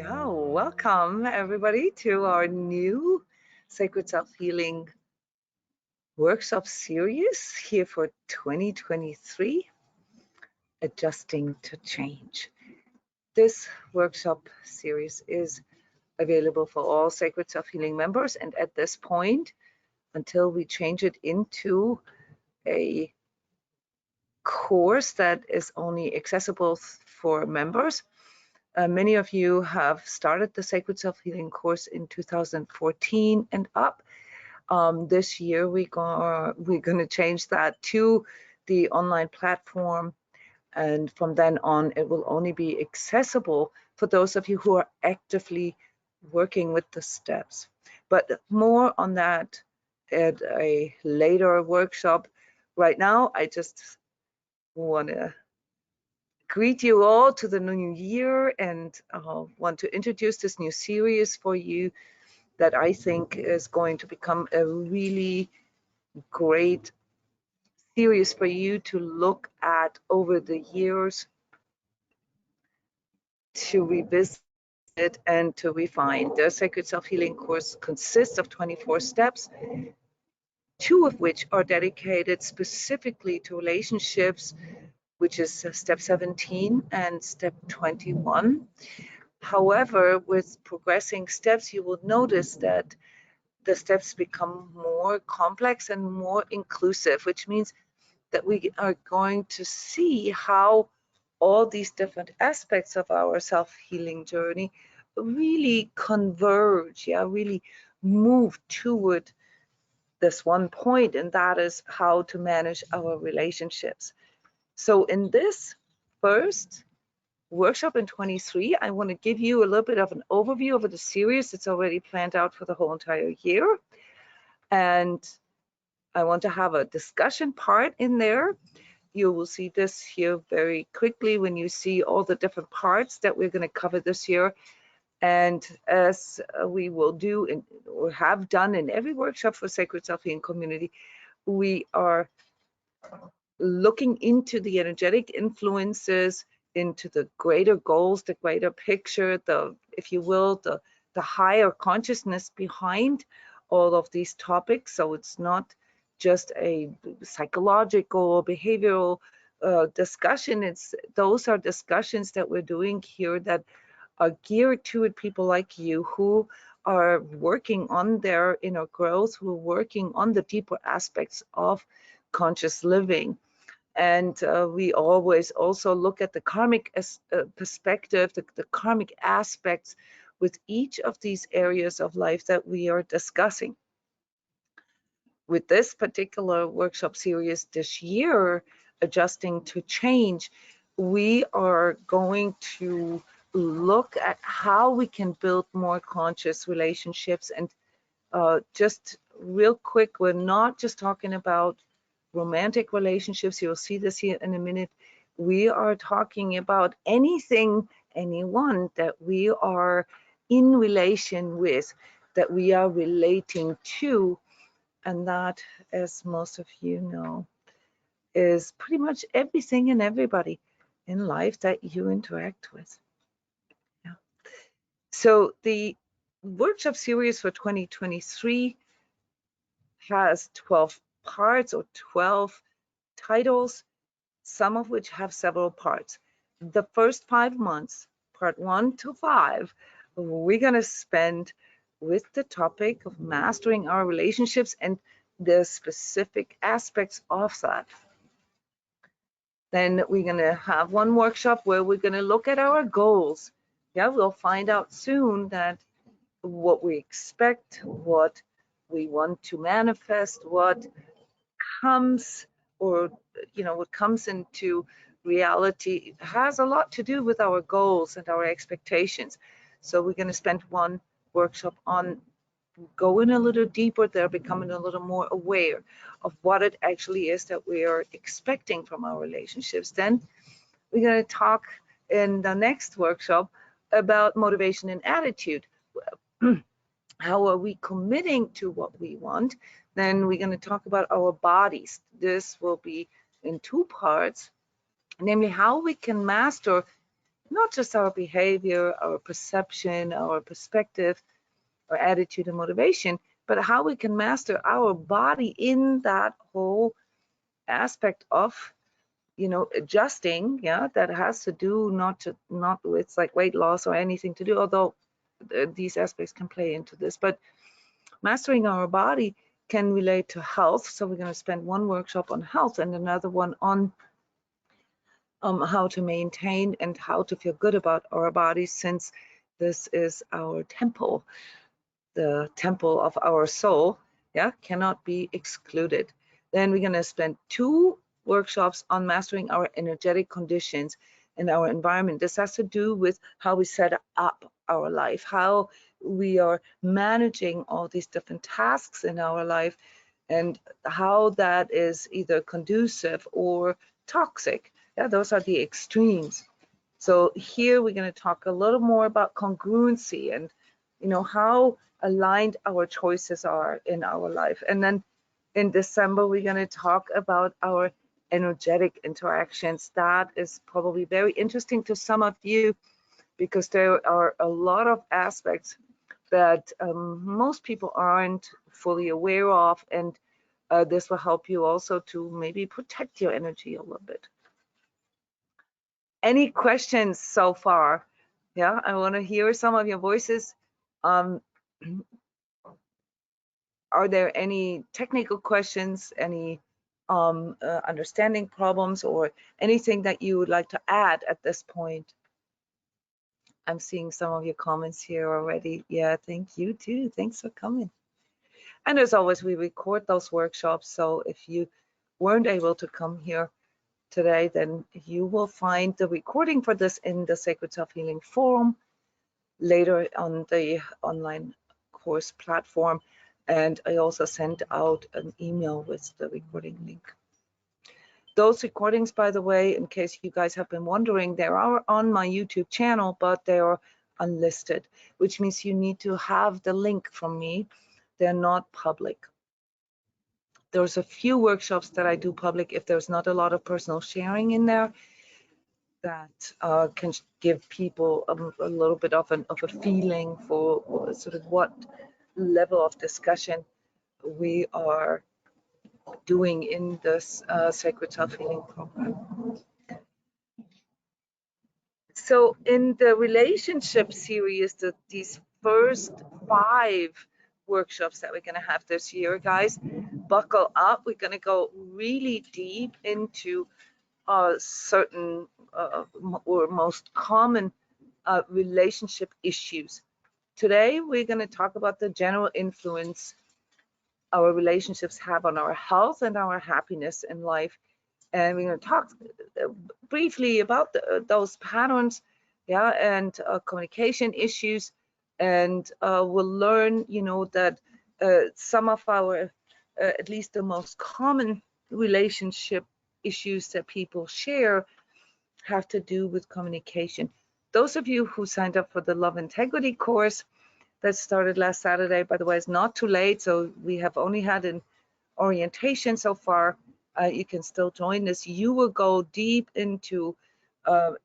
Yeah, welcome everybody to our new Sacred Self-Healing workshop series here for 2023, Adjusting to Change. This workshop series is available for all Sacred Self-Healing members, and at this point, until we change it into a course that is only accessible for members, many of you have started the Sacred Self-Healing course in 2014 and up. This year we're going to change that to the online platform, and from then on it will only be accessible for those of you who are actively working with the steps. But more on that at a later workshop. Right now I just want to greet you all to the new year and want to introduce this new series for you that I think is going to become a really great series for you to look at over the years, to revisit and to refine. The Sacred Self-Healing course consists of 24 steps, 2 of which are dedicated specifically to relationships, which is step 17 and step 21. However, with progressing steps, you will notice that the steps become more complex and more inclusive, which means that we are going to see how all these different aspects of our self-healing journey really converge, really move toward this one point, and that is how to manage our relationships. So in this first workshop in 23, I want to give you a little bit of an overview of the series. It's already planned out for the whole entire year, and I want to have a discussion part in there. You will see this here very quickly when you see all the different parts that we're going to cover this year. And as we will do or have done in every workshop for Sacred Self-Healing Community, we are looking into the energetic influences, into the greater goals, the greater picture, the, if you will, the higher consciousness behind all of these topics. So it's not just a psychological or behavioral discussion. Those are discussions that we're doing here that are geared toward people like you who are working on their inner growth, who are working on the deeper aspects of conscious living. And we always also look at the karmic perspective, the karmic aspects with each of these areas of life that we are discussing. With this particular workshop series this year, Adjusting to Change, we are going to look at how we can build more conscious relationships. And just real quick, we're not just talking about romantic relationships. You'll see this here in a minute. We are talking about anything, anyone that we are in relation with, that we are relating to. And that, as most of you know, is pretty much everything and everybody in life that you interact with. Yeah. So the workshop series for 2023 has 12 parts or 12 titles, some of which have several parts. The first 5 months, part 1 to 5, we're going to spend with the topic of mastering our relationships and the specific aspects of that. Then we're going to have one workshop where we're going to look at our goals. Yeah, we'll find out soon that what we expect, what we want to manifest, what comes, or what comes into reality has a lot to do with our goals and our expectations. So we're going to spend one workshop on going a little deeper there, becoming a little more aware of what it actually is that we are expecting from our relationships. Then we're going to talk in the next workshop about motivation and attitude. How are we committing to what we want? Then we're going to talk about our bodies. This will be in 2 parts, namely how we can master not just our behavior, our perception, our perspective, our attitude and motivation, but how we can master our body in that whole aspect of, you know, adjusting. Yeah, that has to do not with like weight loss or anything to do, although these aspects can play into this, but mastering our body can relate to health. So we're going to spend one workshop on health and another one on how to maintain and how to feel good about our bodies, since this is our temple, the temple of our soul. Yeah, cannot be excluded. Then we're going to spend 2 workshops on mastering our energetic conditions and our environment. This has to do with how we set up our life, how we are managing all these different tasks in our life, and how that is either conducive or toxic. Yeah, those are the extremes. So here we're going to talk a little more about congruency and, you know, how aligned our choices are in our life. And then in December, we're going to talk about our energetic interactions. That is probably very interesting to some of you, because there are a lot of aspects that most people aren't fully aware of, and this will help you also to maybe protect your energy a little bit. Any questions so far? Yeah, I want to hear some of your voices. Are there any technical questions, any understanding problems, or anything that you would like to add at this point? I'm seeing some of your comments here already. Yeah, thank you too. Thanks for coming. And as always, we record those workshops, so if you weren't able to come here today, then you will find the recording for this in the Sacred Self-Healing Forum later on the online course platform. And I also sent out an email with the recording link. Those recordings, by the way, in case you guys have been wondering, they are on my YouTube channel, but they are unlisted, which means you need to have the link from me. They're not public. There's a few workshops that I do public if there's not a lot of personal sharing in there, that can give people a little bit of a feeling for sort of what level of discussion we are doing in this Sacred Self-Healing program. So in the relationship series, these first 5 workshops that we're going to have this year, guys, buckle up. We're going to go really deep into certain or most common relationship issues. Today, we're going to talk about the general influence our relationships have on our health and our happiness in life. And we're going to talk briefly about those patterns, yeah, and communication issues. And we'll learn, you know, that some of our, at least the most common relationship issues that people share have to do with communication. Those of you who signed up for the Love Integrity course that started last Saturday, by the way, it's not too late. So we have only had an orientation so far. You can still join this. You will go deep into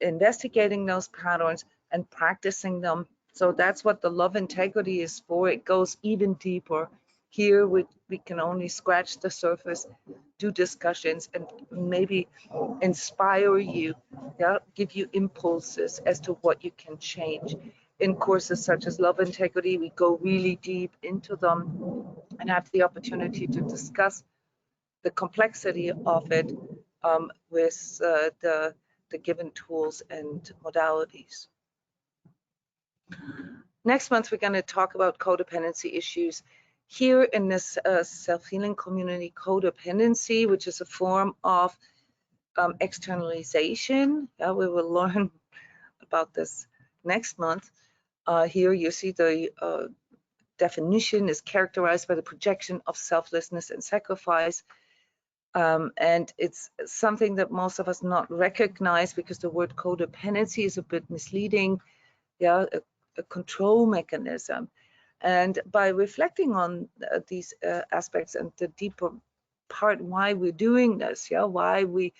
investigating those patterns and practicing them. So that's what the Love Integrity is for. It goes even deeper. Here we can only scratch the surface, do discussions, and maybe inspire you, yeah, give you impulses as to what you can change. In courses such as Love Integrity, we go really deep into them and have the opportunity to discuss the complexity of it with the given tools and modalities. Next month, we're going to talk about codependency issues. Here in this self-healing community, codependency, which is a form of externalization. We will learn about this next month. Here you see the definition is characterized by the projection of selflessness and sacrifice. And it's something that most of us not recognize, because the word codependency is a bit misleading. Yeah, a control mechanism. And by reflecting on these aspects and the deeper part, why we're doing this, yeah, why we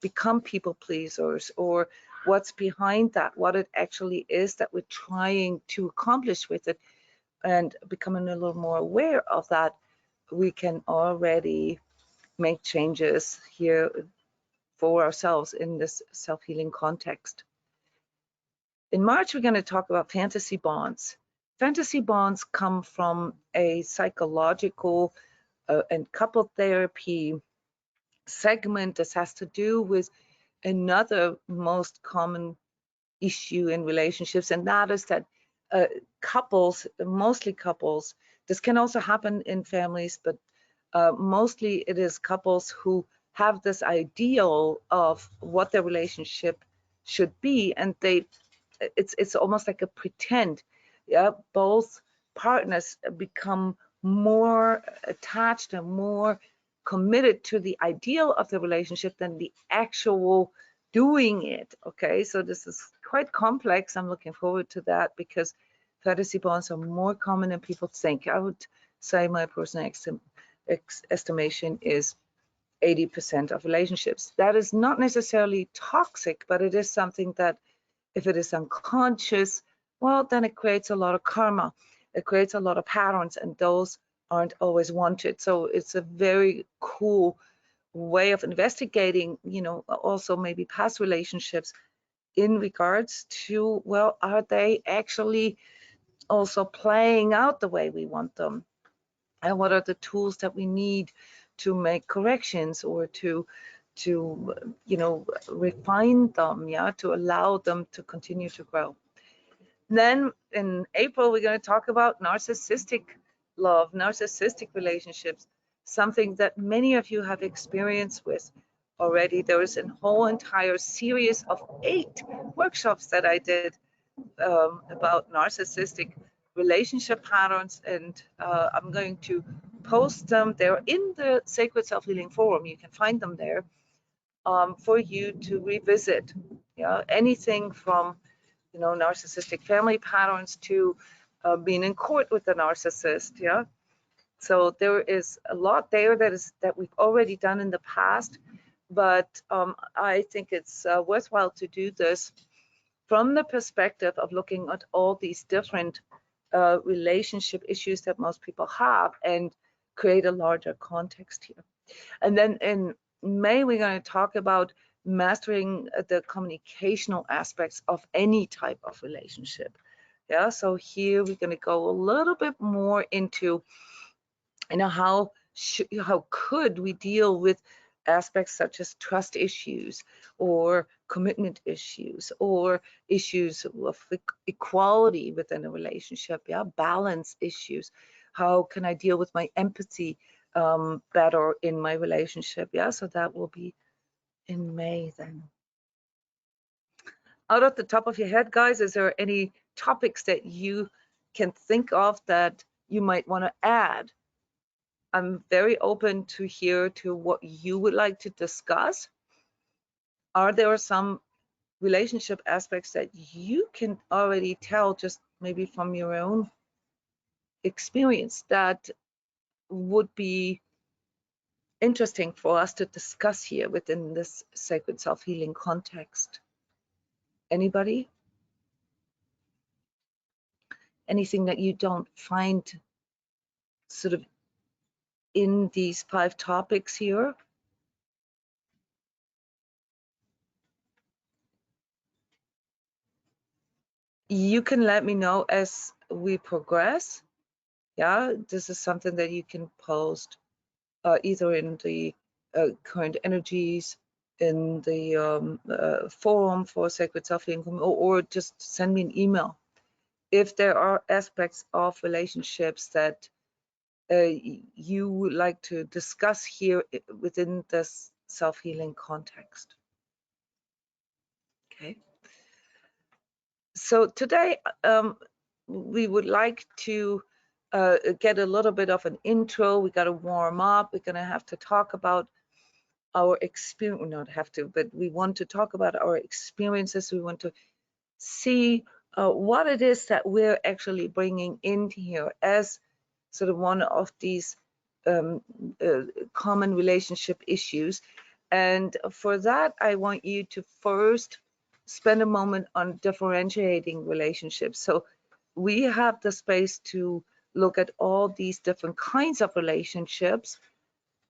become people pleasers, or what's behind that, what it actually is that we're trying to accomplish with it, and becoming a little more aware of that, we can already make changes here for ourselves in this self-healing context. In March, we're going to talk about fantasy bonds. Fantasy bonds come from a psychological and couple therapy segment. This has to do with another most common issue in relationships, and that is that couples, mostly couples, this can also happen in families, but mostly it is couples who have this ideal of what their relationship should be, and it's almost like a pretend. Yeah, both partners become more attached and more committed to the ideal of the relationship than the actual doing it. Okay, so this is quite complex. I'm looking forward to that because fantasy bonds are more common than people think. I would say my personal estimation is 80% of relationships. That is not necessarily toxic, but it is something that if it is unconscious, well, then it creates a lot of karma. It creates a lot of patterns, and those aren't always wanted. So it's a very cool way of investigating, you know, also maybe past relationships in regards to, well, are they actually also playing out the way we want them? And what are the tools that we need to make corrections or to you know, refine them, yeah, to allow them to continue to grow. Then in April, we're going to talk about narcissistic love, narcissistic relationships, something that many of you have experience with already. There is a whole entire series of 8 workshops that I did about narcissistic relationship patterns, and I'm going to post them. They're in the Sacred Self-Healing Forum. You can find them there for you to revisit. Yeah, anything from, you know, narcissistic family patterns to being in court with the narcissist. Yeah, so there is a lot there that we've already done in the past, but I think it's worthwhile to do this from the perspective of looking at all these different relationship issues that most people have and create a larger context here. And then in May, we're going to talk about mastering the communicational aspects of any type of relationship. Yeah, so here we're going to go a little bit more into, you know, how could we deal with aspects such as trust issues or commitment issues or issues of equality within a relationship, yeah, balance issues. How can I deal with my empathy better in my relationship? Yeah, so that will be in May then. Out of the top of your head, guys, is there any topics that you can think of that you might want to add? I'm very open to hear to what you would like to discuss. Are there some relationship aspects that you can already tell just maybe from your own experience that would be interesting for us to discuss here within this sacred self-healing context? Anybody? Anything that you don't find sort of in these 5 topics here? You can let me know as we progress. Yeah, this is something that you can post either in the current energies, in the forum for Sacred Self-Healing, or just send me an email. If there are aspects of relationships that you would like to discuss here within this self-healing context. Okay. So today we would like to get a little bit of an intro. We got to warm up. We're going to have to talk about our experience, not have to, but we want to talk about our experiences. We want to see what it is that we're actually bringing in here as sort of one of these common relationship issues. And for that, I want you to first spend a moment on differentiating relationships. So we have the space to look at all these different kinds of relationships,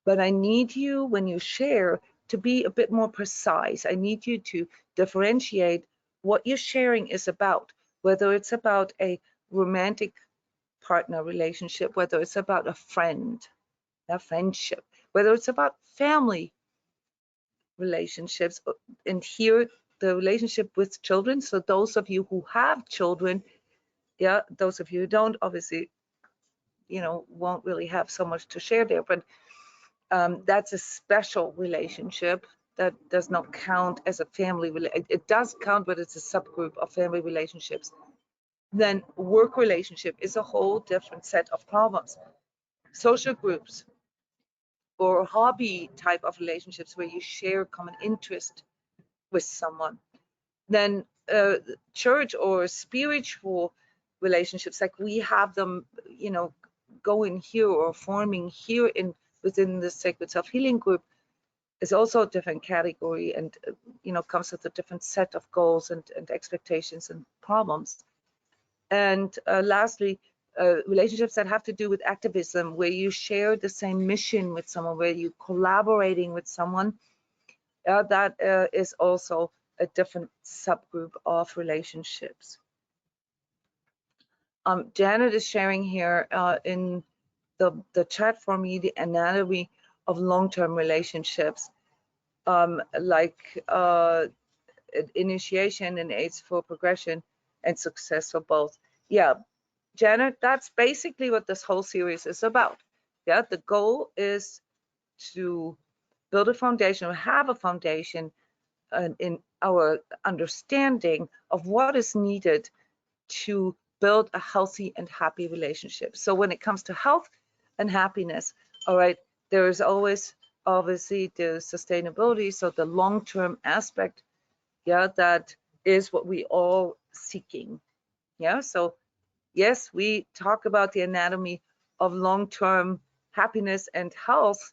but I need you, when you share, to be a bit more precise. I need you to differentiate what your sharing is about, whether it's about a romantic partner relationship, whether it's about a friendship, whether it's about family relationships, and here the relationship with children. So those of you who have children, yeah, those of you who don't, obviously, won't really have so much to share there, but that's a special relationship that does not count as a family. It does count, but it's a subgroup of family relationships. Then work relationship is a whole different set of problems. Social groups or hobby type of relationships where you share common interest with someone. Then church or spiritual relationships, like we have them, going here or forming here within the Sacred Self-Healing group, is also a different category, and comes with a different set of goals and expectations and problems. And lastly, relationships that have to do with activism, where you share the same mission with someone, where you're collaborating with someone, that is also a different subgroup of relationships. Janet is sharing here in the chat for me the anatomy of long-term relationships, like initiation and aids for progression and success for both. Yeah, Janet, that's basically what this whole series is about. Yeah, the goal is to build a foundation, or have a foundation in our understanding of what is needed to build a healthy and happy relationship. So when it comes to health and happiness, all right, there is always obviously the sustainability, so the long-term aspect, yeah, that is what we all seeking. Yeah, so yes, we talk about the anatomy of long-term happiness and health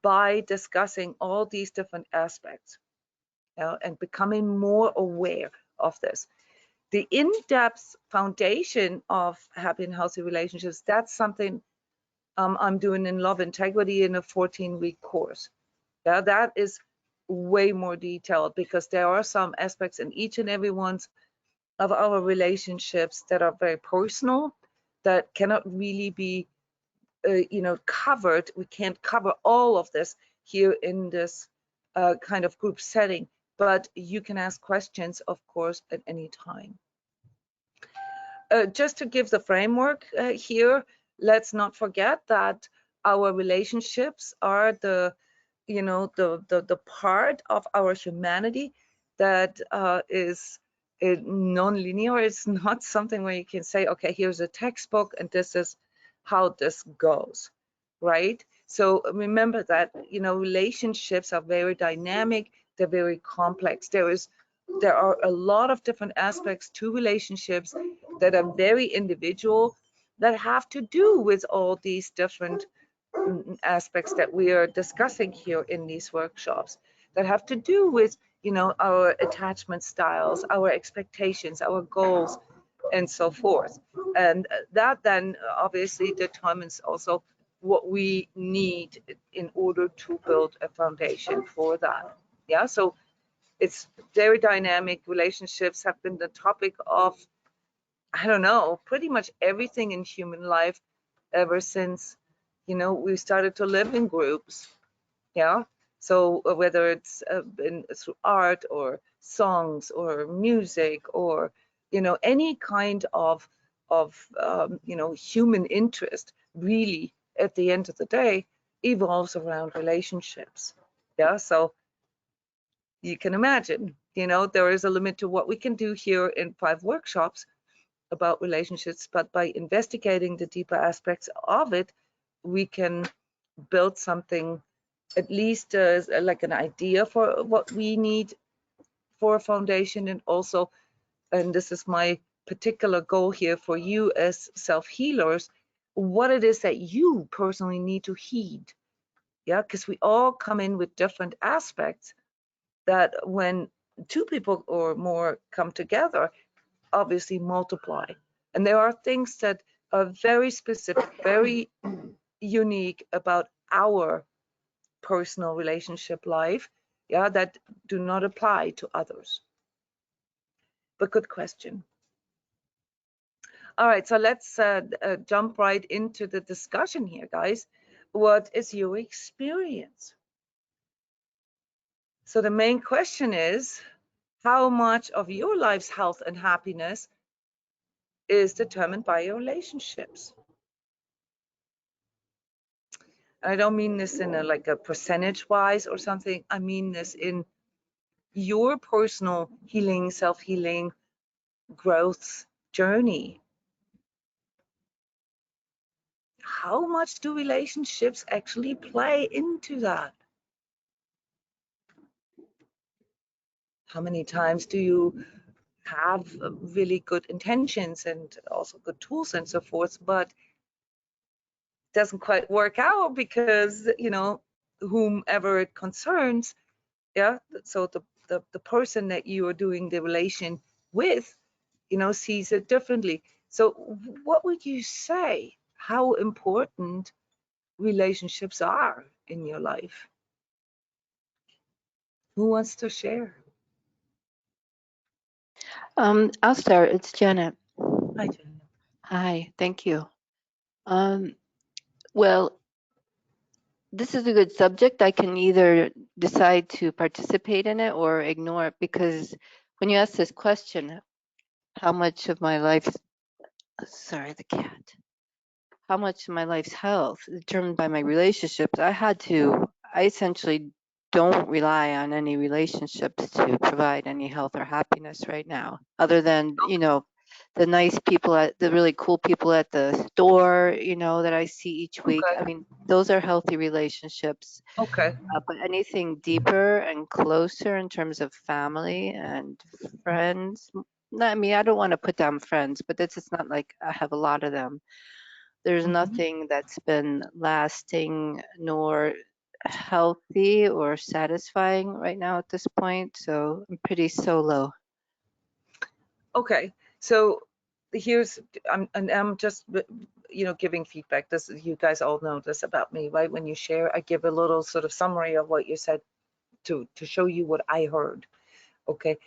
by discussing all these different aspects, and becoming more aware of this. The in-depth foundation of happy and healthy relationships, that's something I'm doing in Love Integrity in a 14-week course. Yeah, that is way more detailed, because there are some aspects in each and every one of our relationships that are very personal, that cannot really be covered. We can't cover all of this here in this kind of group setting, but you can ask questions, of course, at any time. Just to give the framework here, let's not forget that our relationships are the part of our humanity that is non-linear. It's not something where you can say, okay, here's a textbook and this is how this goes, right? So remember that relationships are very dynamic, they're very complex. There are a lot of different aspects to relationships that are very individual, that have to do with all these different aspects that we are discussing here in these workshops, that have to do with our attachment styles, our expectations, our goals, and so forth. And that then obviously determines also what we need in order to build a foundation for that. Yeah, so it's very dynamic. Relationships have been the topic of, I don't know, pretty much everything in human life ever since we started to live in groups. Yeah, so whether it's been through art or songs or music or any kind of human interest, really at the end of the day evolves around relationships. Yeah, so you can imagine there is a limit to what we can do here in 5 workshops about relationships, but by investigating the deeper aspects of it, we can build something, at least like an idea for what we need for a foundation, and also, and this is my particular goal here for you as self-healers, what it is that you personally need to heed. Yeah, because we all come in with different aspects that when two people or more come together, obviously multiply. And there are things that are very specific, very unique about our personal relationship life, yeah, that do not apply to others. But good question. All right, so let's jump right into the discussion here, guys. What is your experience? So the main question is, how much of your life's health and happiness is determined by your relationships? And I don't mean this in a like a percentage wise or something. I mean this in your personal healing, self-healing, growth journey. How much do relationships actually play into that? How many times do you have really good intentions and also good tools and so forth, but doesn't quite work out because, you know, whomever it concerns, yeah, so the person that you are doing the relation with, you know, sees it differently. So what would you say how important relationships are in your life? Who wants to share? I'll start. It's Jona. Hi, Jona. Hi, thank you. Well, this is a good subject. I can either decide to participate in it or ignore it, because when you ask this question, how much of my life, sorry, the cat, how much of my life's health is determined by my relationships, I essentially don't rely on any relationships to provide any health or happiness right now, other than, you know, the nice people the really cool people at the store, you know, that I see each week. Okay. I mean, those are healthy relationships. Okay. But anything deeper and closer in terms of family and friends, I mean, I don't want to put down friends, but it's just not like I have a lot of them. There's Mhm. nothing that's been lasting nor healthy or satisfying right now at this point. So I'm pretty solo. Okay. So here's I'm just you know giving feedback. This you guys all know this about me, right? When you share, I give a little sort of summary of what you said to show you what I heard. Okay.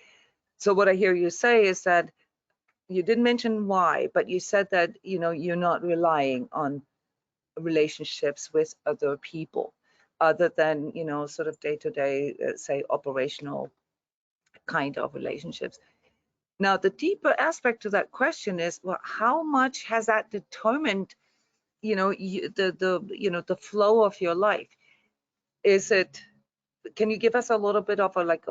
So what I hear you say is that you didn't mention why, but you said that you know you're not relying on relationships with other people other than you know sort of day-to-day say operational kind of relationships. Now the deeper aspect to that question is, well, how much has that determined you know the you know the flow of your life? Is it, can you give us a little bit of a like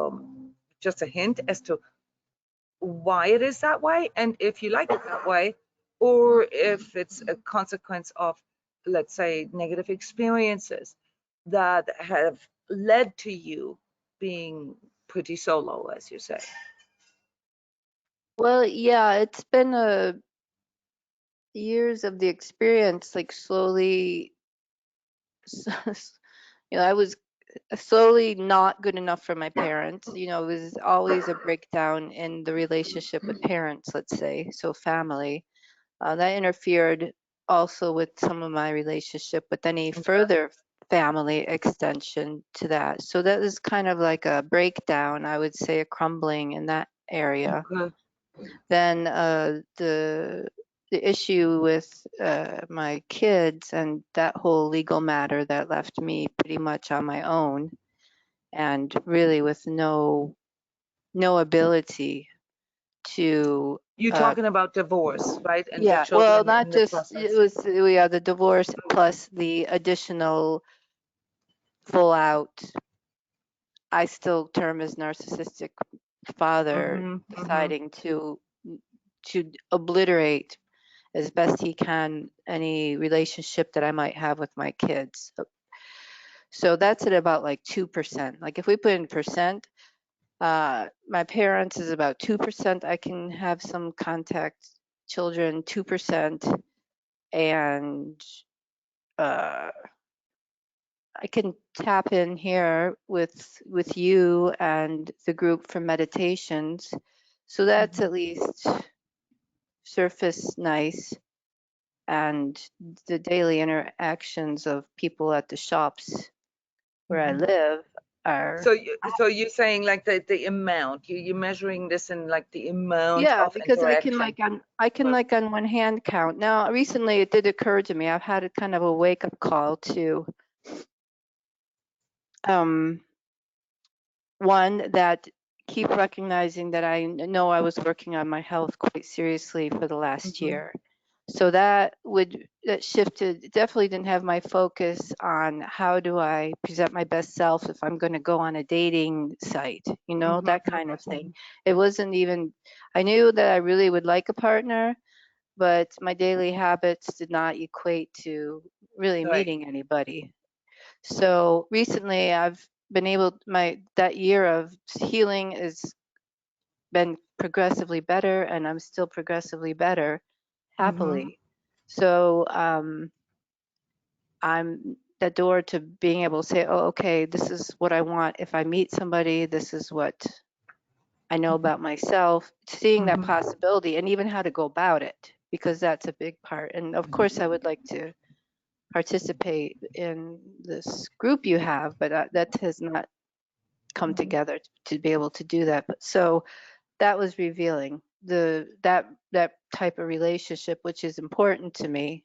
just a hint as to why it is that way, and if you like it that way, or if it's a consequence of, let's say, negative experiences that have led to you being pretty solo, as you say? Well, yeah, it's been years of the experience, like slowly, you know, I was slowly not good enough for my parents. You know, it was always a breakdown in the relationship with parents, let's say, so family. That interfered also with some of my relationship with any Okay. further family extension to that. So that is kind of like a breakdown, I would say, a crumbling in that area. Okay. Then the issue with my kids and that whole legal matter that left me pretty much on my own, and really with no ability to You're uh, talking about divorce, right? And the yeah, well, children not in the just it process. was yeah, the divorce plus the additional full out, I still term as narcissistic father Mm-hmm. Mm-hmm. deciding to obliterate as best he can any relationship that I might have with my kids. So that's at about like 2%. Like if we put in percent, my parents is about 2%. I can have some contact, children 2%, and uh, I can tap in here with you and the group for meditations. So that's at least surface nice, and the daily interactions of people at the shops where I live are, So you're saying like the amount, you're measuring this in like the amount yeah, of because interaction. I can But like on one hand count. Now recently it did occur to me, I've had a kind of a wake up call to one, that keep recognizing that I know I was working on my health quite seriously for the last year. So that shifted, definitely didn't have my focus on how do I present my best self if I'm going to go on a dating site, you know, that kind of thing. It wasn't even, I knew that I really would like a partner, but my daily habits did not equate to really right. meeting anybody. So recently I've been able, that year of healing has been progressively better, and I'm still progressively better, happily. So I'm the door to being able to say, oh, okay, this is what I want. If I meet somebody, this is what I know about myself, seeing that possibility and even how to go about it, because that's a big part. And of course, I would like to participate in this group you have, but that has not come together to be able to do that. But so that was revealing that type of relationship, which is important to me,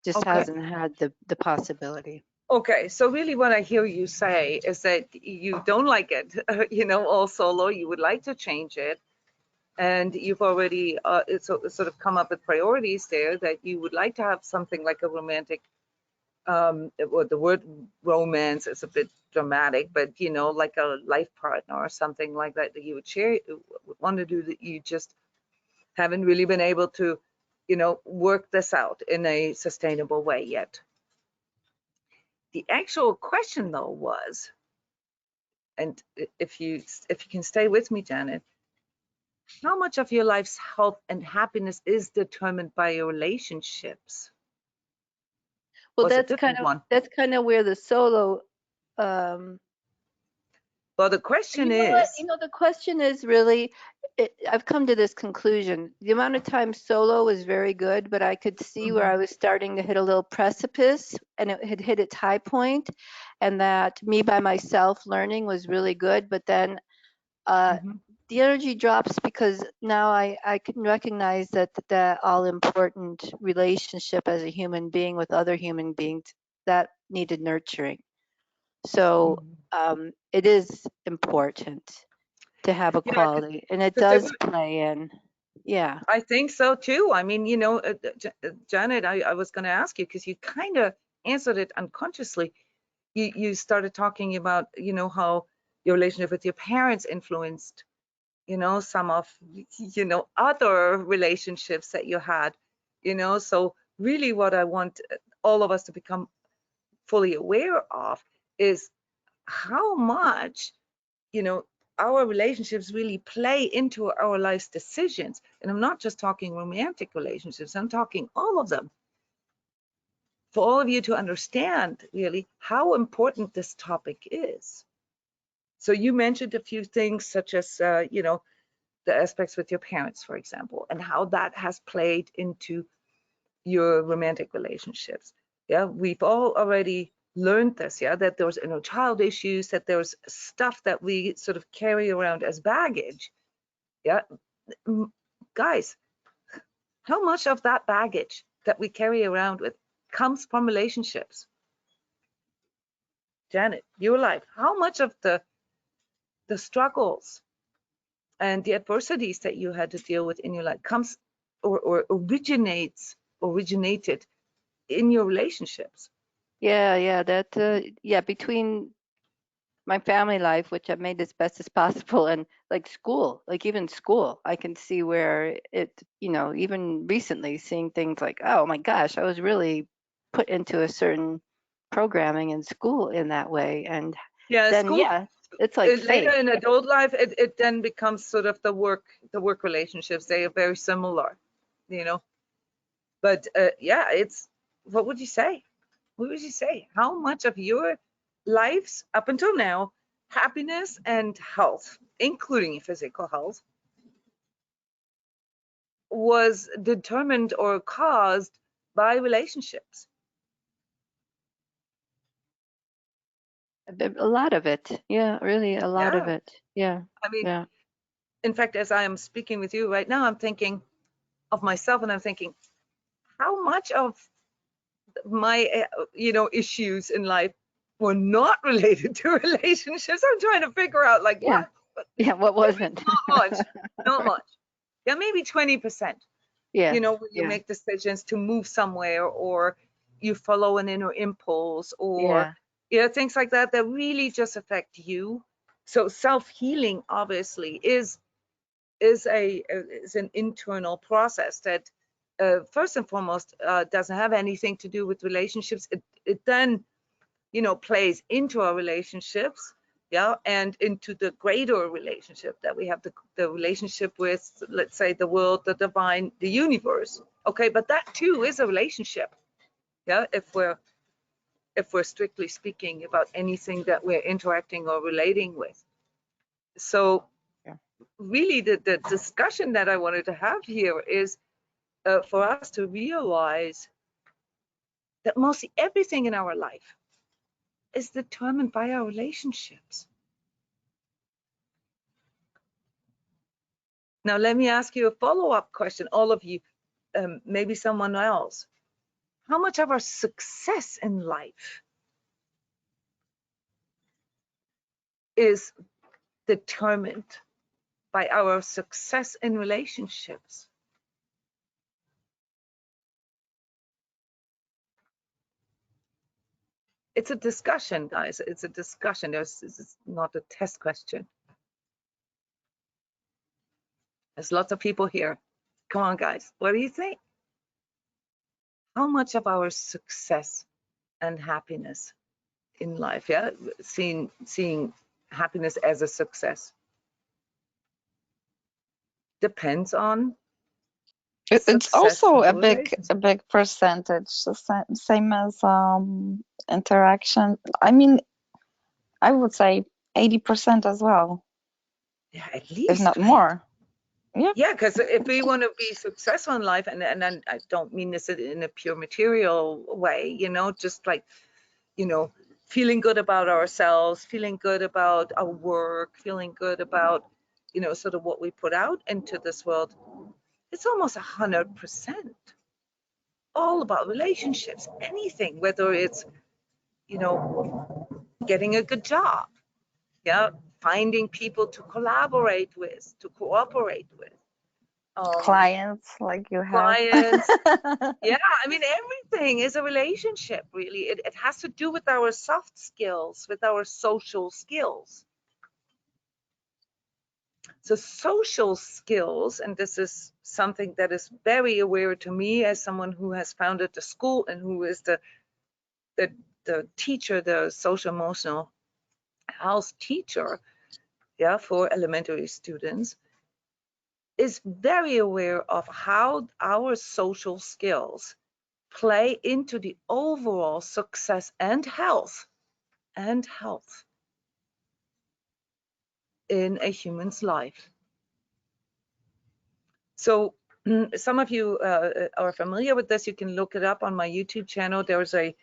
just Okay. hasn't had the possibility. Okay, so really what I hear you say is that you don't like it, all solo, you would like to change it, and you've already sort of come up with priorities there that you would like to have something like a romantic, well, the word romance is a bit dramatic, but like a life partner or something like that that you would share, would want to do, that you just haven't really been able to, work this out in a sustainable way yet. The actual question though was, and if you can stay with me, Janet, how much of your life's health and happiness is determined by your relationships? Well, Was a different one. that's kind of where the solo. Um, Well, the question you know what? is, You know, the question is really. I've come to this conclusion. The amount of time solo was very good, but I could see where I was starting to hit a little precipice, and it had hit its high point, and that me by myself learning was really good. But then the energy drops because now I can recognize that all important relationship as a human being with other human beings that needed nurturing. So it is important to have a yeah, quality, and it because there does play in. Yeah. I think so too. I mean, Janet, I was going to ask you because you kind of answered it unconsciously. You started talking about, how your relationship with your parents influenced, some of, other relationships that you had, So really what I want all of us to become fully aware of is how much, you know, our relationships really play into our life's decisions. And I'm not just talking romantic relationships, I'm talking all of them. For all of you to understand really how important this topic is. So you mentioned a few things such as, the aspects with your parents, for example, and how that has played into your romantic relationships. Yeah, we've all already learned this, yeah, that there's inner child issues, that there's stuff that we sort of carry around as baggage. Yeah, guys, how much of that baggage that we carry around with comes from relationships? Janet, your life, how much of the struggles and the adversities that you had to deal with in your life comes or originated in your relationships? Yeah, between my family life, which I've made as best as possible, and like school, like even school, I can see where even recently seeing things like, oh my gosh, I was really put into a certain programming in school in that way. And Yeah, then, school, yeah, it's like later fate. in adult life, it then becomes sort of the work relationships. They are very similar, you know. But yeah, it's, what would you say? What would you say? How much of your life's, up until now, happiness and health, including physical health, was determined or caused by relationships. A lot of it. Yeah, really a lot of Yeah. it. Yeah. I mean, Yeah. in fact, as I am speaking with you right now, I'm thinking of myself and I'm thinking, how much of my, issues in life were not related to relationships? I'm trying to figure out like Yeah. what, Yeah. What maybe wasn't? not much, not much. Yeah, maybe 20%, Yeah. when you Yeah. make decisions to move somewhere or you follow an inner impulse or, Yeah. things like that that really just affect you. So self-healing obviously is an internal process that first and foremost doesn't have anything to do with relationships. It then plays into our relationships, yeah, and into the greater relationship that we have, the relationship with, let's say, the world, the divine, the universe. Okay, but that too is a relationship, yeah, if we're strictly speaking about anything that we're interacting or relating with. So Yeah. really the discussion that I wanted to have here is for us to realize that mostly everything in our life is determined by our relationships. Now, let me ask you a follow-up question, all of you, maybe someone else. How much of our success in life is determined by our success in relationships? It's a discussion, guys. It's a discussion. This is not a test question. There's lots of people here. Come on, guys. What do you think? How much of our success and happiness in life, yeah, seeing happiness as a success, depends on It's also successful relationships? a big percentage, the same as interaction. I mean, I would say 80% as well, Yeah, at if least, not right? more. Yeah. Yeah, because if we want to be successful in life, and I don't mean this in a pure material way, just like, feeling good about ourselves, feeling good about our work, feeling good about, sort of what we put out into this world, it's almost 100% all about relationships. Anything, whether it's, getting a good job, yeah, finding people to collaborate with, to cooperate with, Clients like you have. clients. Yeah, I mean, everything is a relationship, really. It has to do with our soft skills, with our social skills. So social skills, and this is something that is very aware to me as someone who has founded the school and who is the teacher, the social emotional health teacher, yeah, for elementary students, is very aware of how our social skills play into the overall success and health in a human's life. So some of you are familiar with this. You can look it up on my YouTube channel. There's a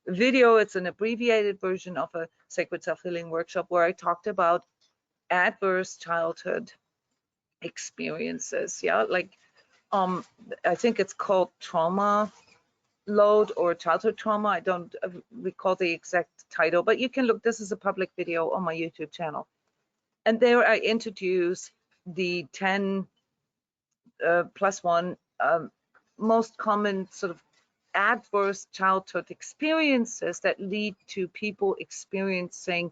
video. It's an abbreviated version of a sacred self-healing workshop where I talked about adverse childhood experiences. Yeah, like I think it's called trauma load or childhood trauma. I don't recall the exact title, but you can look. This is a public video on my YouTube channel. And there I introduce the 10 plus one most common sort of adverse childhood experiences that lead to people experiencing,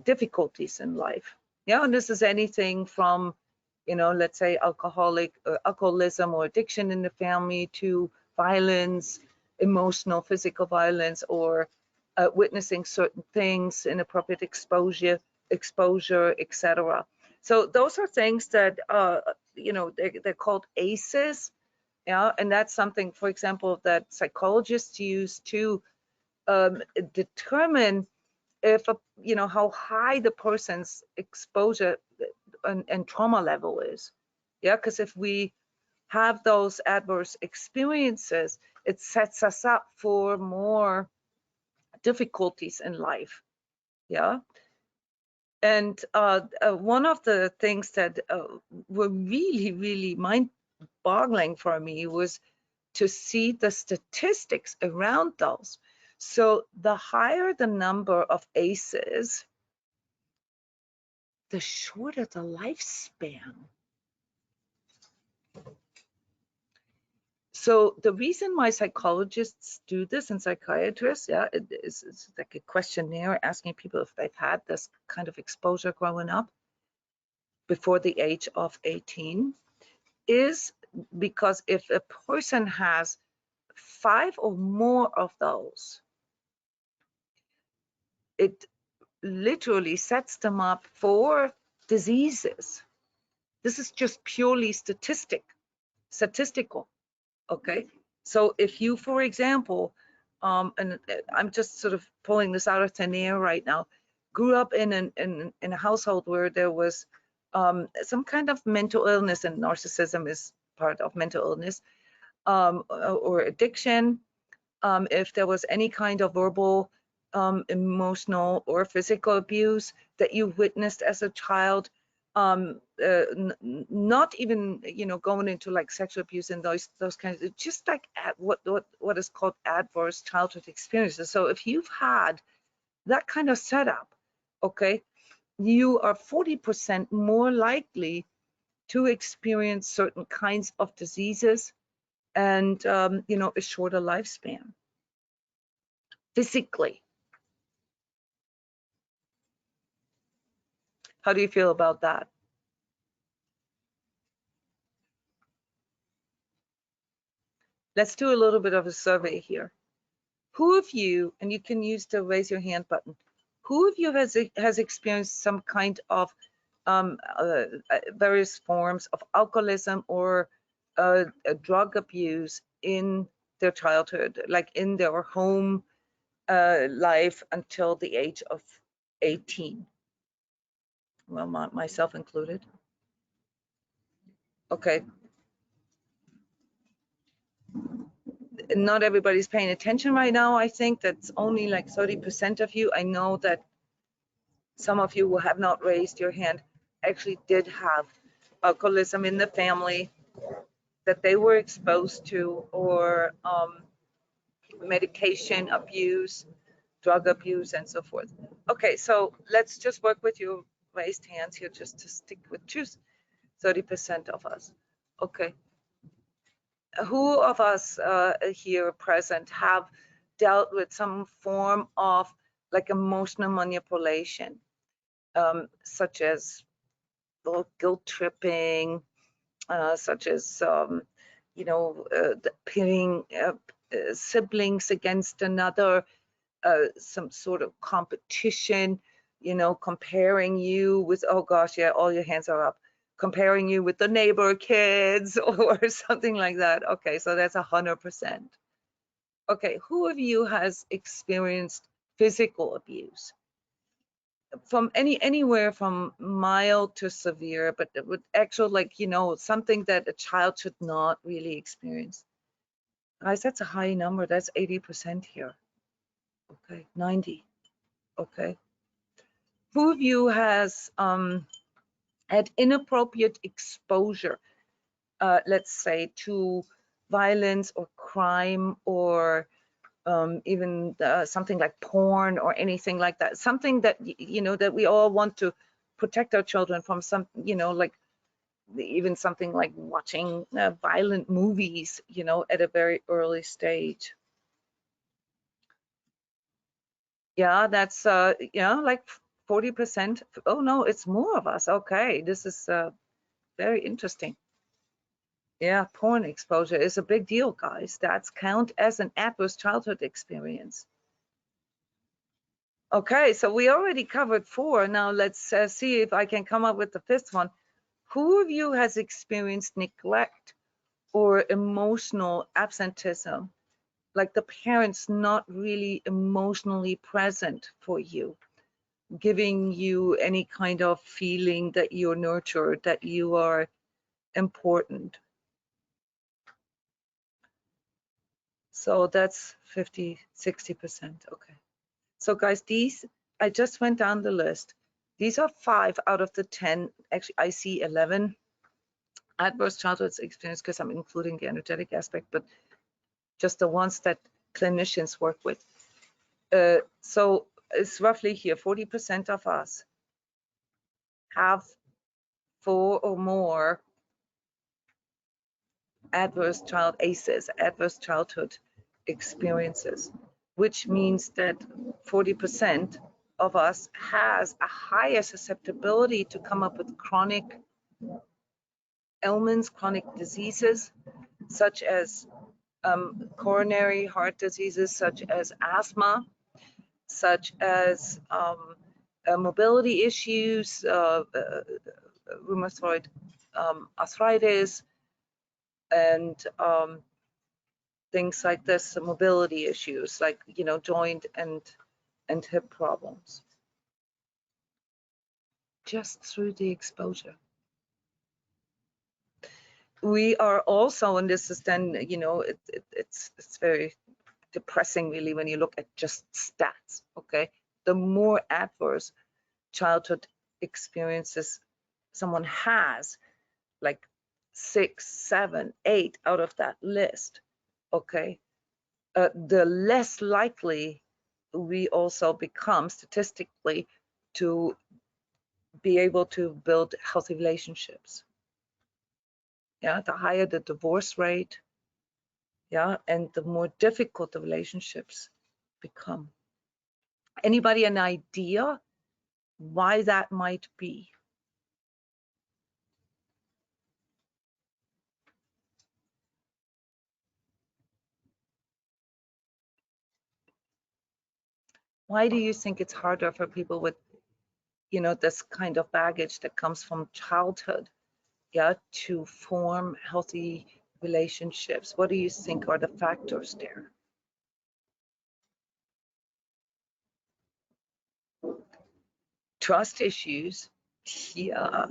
difficulties in life. Yeah, and this is anything from, let's say alcoholism or addiction in the family to violence, emotional, physical violence, or witnessing certain things, inappropriate exposure, etc. So those are things that, they're called ACEs. Yeah, and that's something, for example, that psychologists use to determine if how high the person's exposure and trauma level is. Yeah, because if we have those adverse experiences, it sets us up for more difficulties in life. Yeah. And one of the things that were really, really mind-boggling for me was to see the statistics around those. So the higher the number of ACEs, the shorter the lifespan. So the reason why psychologists do this and psychiatrists, yeah, it's like a questionnaire asking people if they've had this kind of exposure growing up before the age of 18, is because if a person has 5 or more of those, it literally sets them up for diseases. This is just purely statistical. Okay, so if you, for example, and I'm just sort of pulling this out of thin air right now, grew up in a household where there was some kind of mental illness, and narcissism is part of mental illness, or addiction, if there was any kind of verbal, emotional, or physical abuse that you witnessed as a child, not even going into like sexual abuse and those kinds of, just like what is called adverse childhood experiences. So if you've had that kind of setup, okay, you are 40% more likely to experience certain kinds of diseases and a shorter lifespan physically. How do you feel about that? Let's do a little bit of a survey here. Who of you, and you can use the raise your hand button, who of you has experienced some kind of various forms of alcoholism or drug abuse in their childhood, like in their home life until the age of 18? Well, myself included. Okay. Not everybody's paying attention right now. I think that's only like 30% of you. I know that some of you who have not raised your hand actually did have alcoholism in the family that they were exposed to, or medication abuse, drug abuse, and so forth. Okay, so let's just work with your raised hands here just to stick with choose 30% of us. Okay. Who of us here present have dealt with some form of like emotional manipulation, such as guilt tripping, such as pitting siblings against another, some sort of competition, comparing you with, oh gosh, yeah, all your hands are up, comparing you with the neighbor kids or something like that. Okay, so that's 100%. Okay, who of you has experienced physical abuse? From anywhere from mild to severe, but with actual, like, something that a child should not really experience. Guys, that's a high number. That's 80% here. Okay, 90. Okay. Who of you has had inappropriate exposure, let's say, to violence or crime, or even something like porn or anything like that? Something that, that we all want to protect our children from, some, like even something like watching violent movies, at a very early stage. Yeah, that's, like 40%. Oh no, it's more of us. Okay, this is very interesting. Yeah, porn exposure is a big deal, guys. That's count as an adverse childhood experience. Okay, so we already covered 4. Now let's see if I can come up with the 5th one. Who of you has experienced neglect or emotional absenteeism like the parents not really emotionally present for you, giving you any kind of feeling that you're nurtured, that you are important. So that's 50, 60%. Okay. So guys, these, I just went down the list. These are 5 out of the 10. Actually, I see 11 adverse childhood experience because I'm including the energetic aspect, but just the ones that clinicians work with. So it's roughly here, 40% of us have 4 or more adverse childhood experiences, which means that 40% of us has a higher susceptibility to come up with chronic ailments, chronic diseases, such as coronary heart diseases, such as asthma, such as mobility issues, rheumatoid arthritis, and things like this, mobility issues like, you know, joint and hip problems, just through the exposure. We are also, and this is then, you know, it's very depressing really when you look at just stats, okay? The more adverse childhood experiences someone has, like 6, 7, 8 out of that list, okay, the less likely we also become statistically to be able to build healthy relationships. Yeah, the higher the divorce rate, yeah, and the more difficult the relationships become. Anybody an idea why that might be? Why do you think it's harder for people with, you know, this kind of baggage that comes from childhood, yeah, to form healthy relationships? What do you think are the factors there? Trust issues, yeah.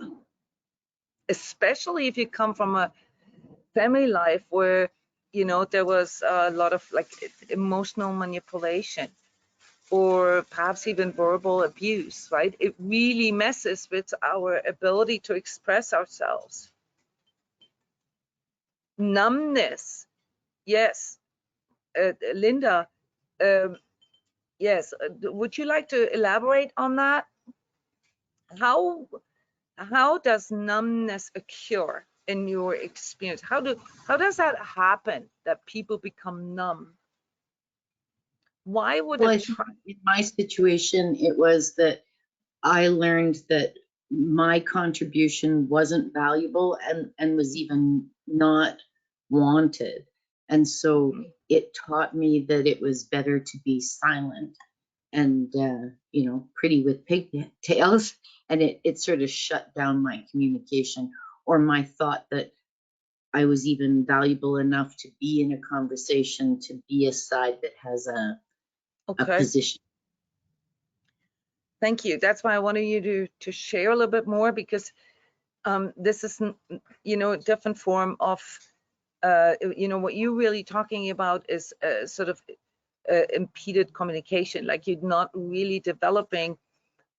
Especially if you come from a family life where, you know, there was a lot of like emotional manipulation, or perhaps even verbal abuse, right? It really messes with our ability to express ourselves. Numbness, yes. Linda, yes. Would you like to elaborate on that? How does numbness occur in your experience? How does that happen, that people become numb? Why would Well, I it think in my situation, it was that I learned that my contribution wasn't valuable and was even not wanted. And so it taught me that it was better to be silent and, you know, pretty with pigtails. And it sort of shut down my communication or my thought that I was even valuable enough to be in a conversation, to be a side that has a position. Thank you. That's why I wanted you to share a little bit more, because this is, you know, a different form of, you know, what you're really talking about is sort of impeded communication, like you're not really developing,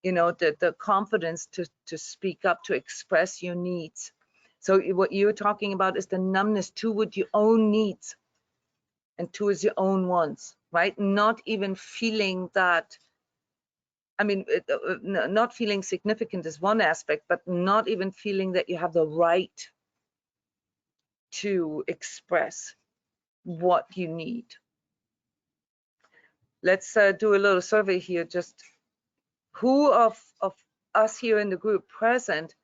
you know, the confidence to speak up, to express your needs. So what you're talking about is the numbness toward your own needs and towards your own wants, right? Not even feeling that, I mean, not feeling significant is one aspect, but not even feeling that you have the right to express what you need. Let's do a little survey here. Just who of us here in the group present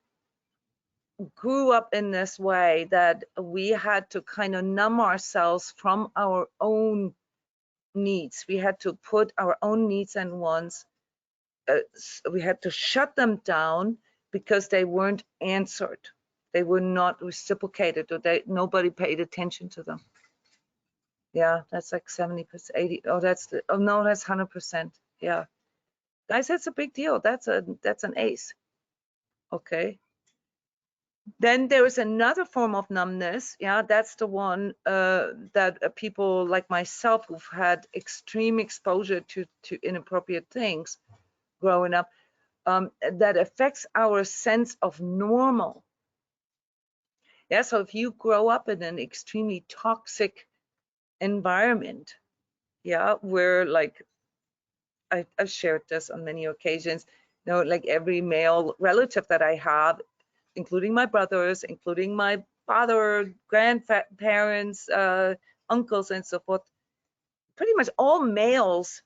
grew up in this way, that we had to kind of numb ourselves from our own needs. We had to put our own needs and wants, we had to shut them down because they weren't answered. They were not reciprocated, or nobody paid attention to them. Yeah, that's like 70%, 80. Oh, oh no, that's 100%. Yeah. Guys, that's a big deal. That's an ace. Okay. Then there is another form of numbness. Yeah, that's the one that people like myself who've had extreme exposure to inappropriate things growing up, that affects our sense of normal. Yeah, so if you grow up in an extremely toxic environment, yeah, where like I've shared this on many occasions, you know, like every male relative that I have, including my brothers, including my father, grandparents, uncles, and so forth, pretty much all males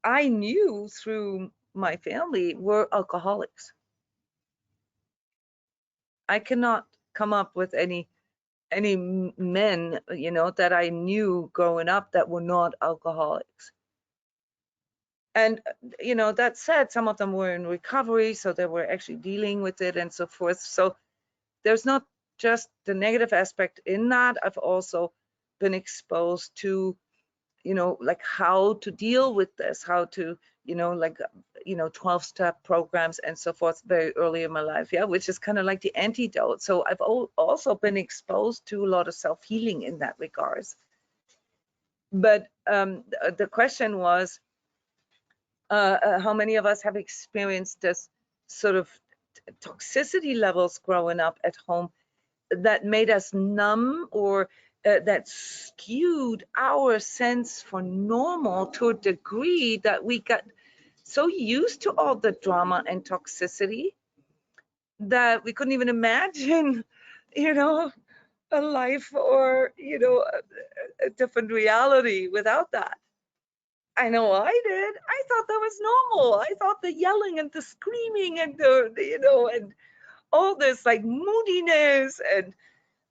I knew through my family were alcoholics. I cannot come up with any men, you know, that I knew growing up that were not alcoholics. And, you know, that said, some of them were in recovery, so they were actually dealing with it and so forth. So there's not just the negative aspect in that. I've also been exposed to, you know, like how to deal with this, how to, you know, like, you know, 12-step programs and so forth very early in my life. Yeah, which is kind of like the antidote. So I've also been exposed to a lot of self-healing in that regards. But the question was, how many of us have experienced this sort of toxicity levels growing up at home that made us numb, or that skewed our sense for normal to a degree that we got so used to all the drama and toxicity that we couldn't even imagine, you know, a life or, you know, a different reality without that. I know I did. I thought that was normal. I thought the yelling and the screaming and the you know, and all this like moodiness and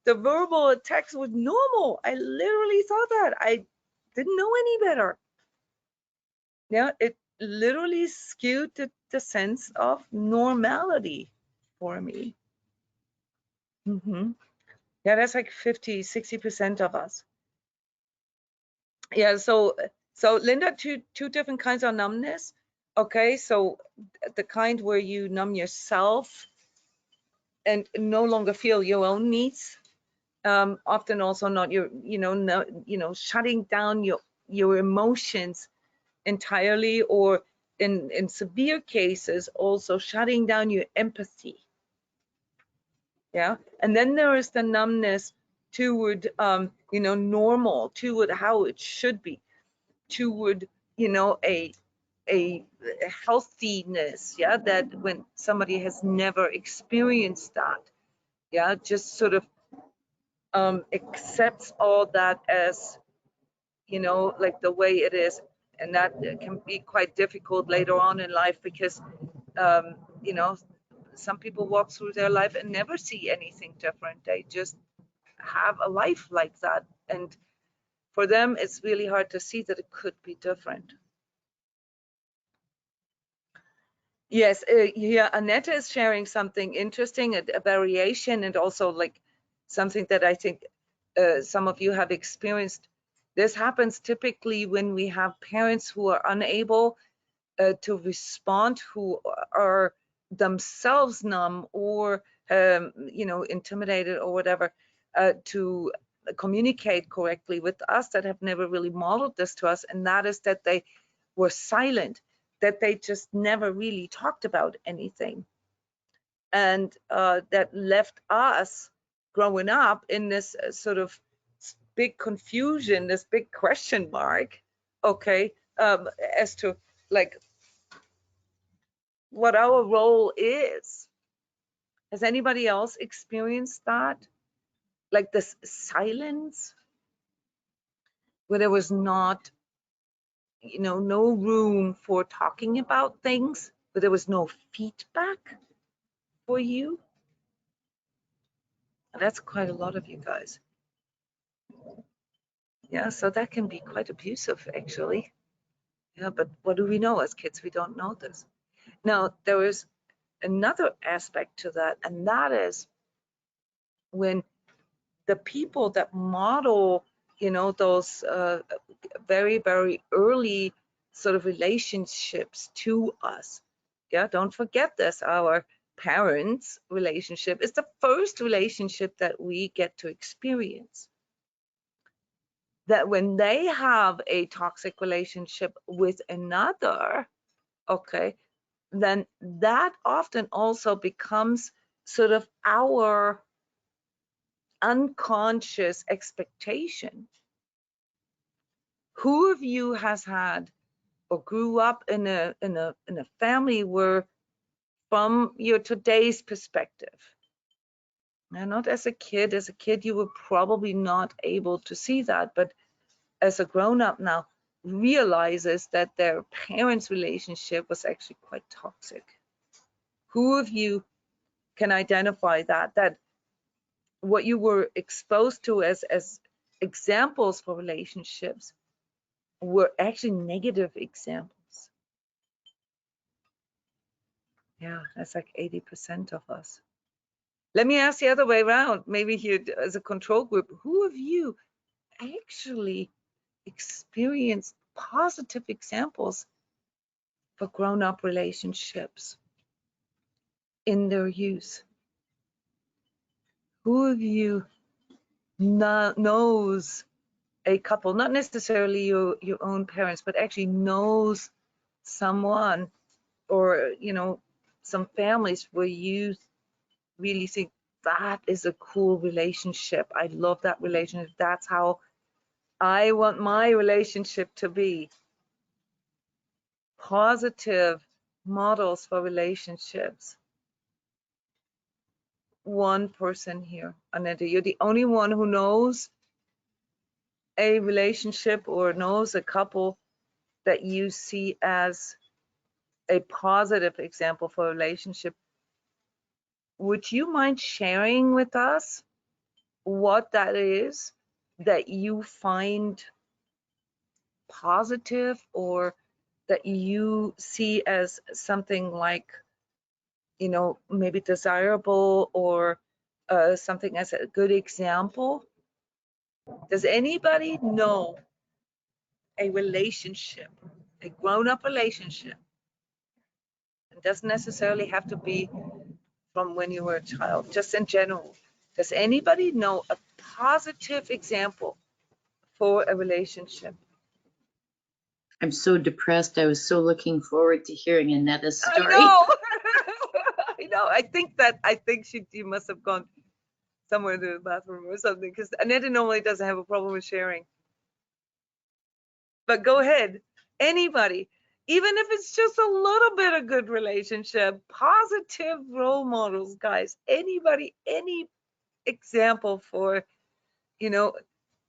the verbal attacks was normal. I literally thought that. I didn't know any better. Yeah, it literally skewed the sense of normality for me. Yeah, that's like 50, 60% of us. Yeah, so Linda, two different kinds of numbness. Okay, so the kind where you numb yourself and no longer feel your own needs. Often also not your, shutting down your emotions entirely, or in severe cases also shutting down your empathy. Yeah, and then there is the numbness toward normal, toward how it should be, toward a healthiness. Yeah, that when somebody has never experienced that, yeah, just sort of accepts all that as, like the way it is. And that can be quite difficult later on in life because, um, some people walk through their life and never see anything different. They just have a life like that. And for them, it's really hard to see that it could be different. Yes, yeah, Annette is sharing something interesting, a variation, and also like something that I think some of you have experienced. This happens typically when we have parents who are unable to respond, who are themselves numb or intimidated or whatever, to communicate correctly with us, that have never really modeled this to us, and that is that they were silent, that they just never really talked about anything, and that left us growing up in this sort of big confusion, this big question mark, okay, as to like what our role is. Has anybody else experienced that? Like this silence where there was not, no room for talking about things, but there was no feedback for you? That's quite a lot of you guys. Yeah, so that can be quite abusive, actually. Yeah, but what do we know as kids? We don't know this. Now, there is another aspect to that, and that is when the people that model, you know, those very, very early sort of relationships to us. Yeah, don't forget this. Our parents' relationship is the first relationship that we get to experience. That when they have a toxic relationship with another, okay, then that often also becomes sort of our unconscious expectation. Who of you has had or grew up in a family where, from your today's perspective, and not as a kid you were probably not able to see that, but as a grown-up now realizes that their parents' relationship was actually quite toxic? Who of you can identify that what you were exposed to as examples for relationships were actually negative examples? Yeah, that's like 80% of us. Let me ask the other way around, maybe here as a control group, who of you actually experienced positive examples for grown-up relationships in their use? Who of you knows a couple, not necessarily your own parents, but actually knows someone, or you know, some families where you really think that is a cool relationship, I love that relationship, that's how I want my relationship to be? Positive models for relationships. One person here, Annette, you're the only one who knows a relationship or knows a couple that you see as a positive example for a relationship. Would you mind sharing with us what that is that you find positive, or that you see as something like, you know, maybe desirable, or something as a good example? Does anybody know a relationship, a grown-up relationship? It doesn't necessarily have to be from when you were a child, just in general. Does anybody know a positive example for a relationship? I'm so depressed. I was so looking forward to hearing Annetta's I story. know. I know. I think she must have gone somewhere to the bathroom or something, because Annette normally doesn't have a problem with sharing. But go ahead, anybody, even if it's just a little bit of good relationship, positive role models, guys. Anybody, any example for, you know,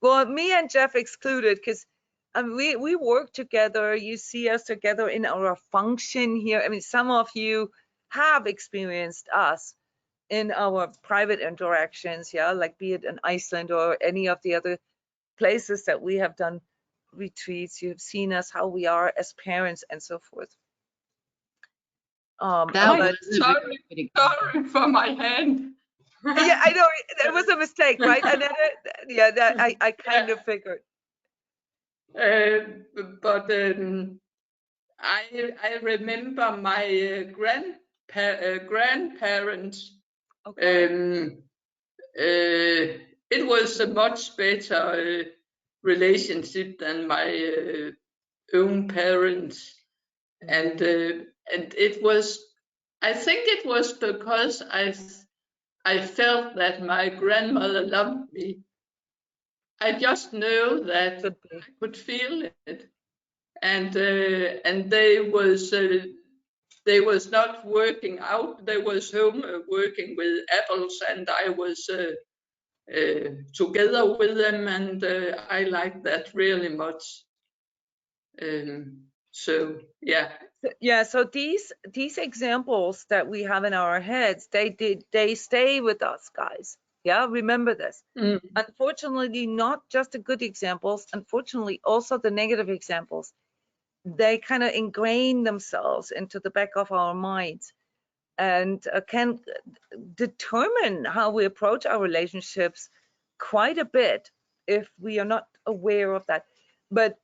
well, me and Jeff excluded, because we work together. You see us together in our function here. I mean, some of you have experienced us in our private interactions, yeah, like be it in Iceland or any of the other places that we have done retreats. You've seen us, how we are as parents and so forth. That Sorry for my hand. Yeah, I know it was a mistake, right? And then, yeah, that I kind of figured. But I remember my grandparents. Okay. It was a much better relationship than my own parents, and it was. I think it was because I felt that my grandmother loved me. I just know that Could be. I could feel it, and they was not working out. They was home working with apples, and I was together with them, and I liked that really much. So yeah. Yeah, so these examples that we have in our heads, they stay with us, guys. Yeah, remember this. Unfortunately, not just the good examples, unfortunately also the negative examples. They kind of ingrain themselves into the back of our minds, and can determine how we approach our relationships quite a bit. if we are not aware of that. But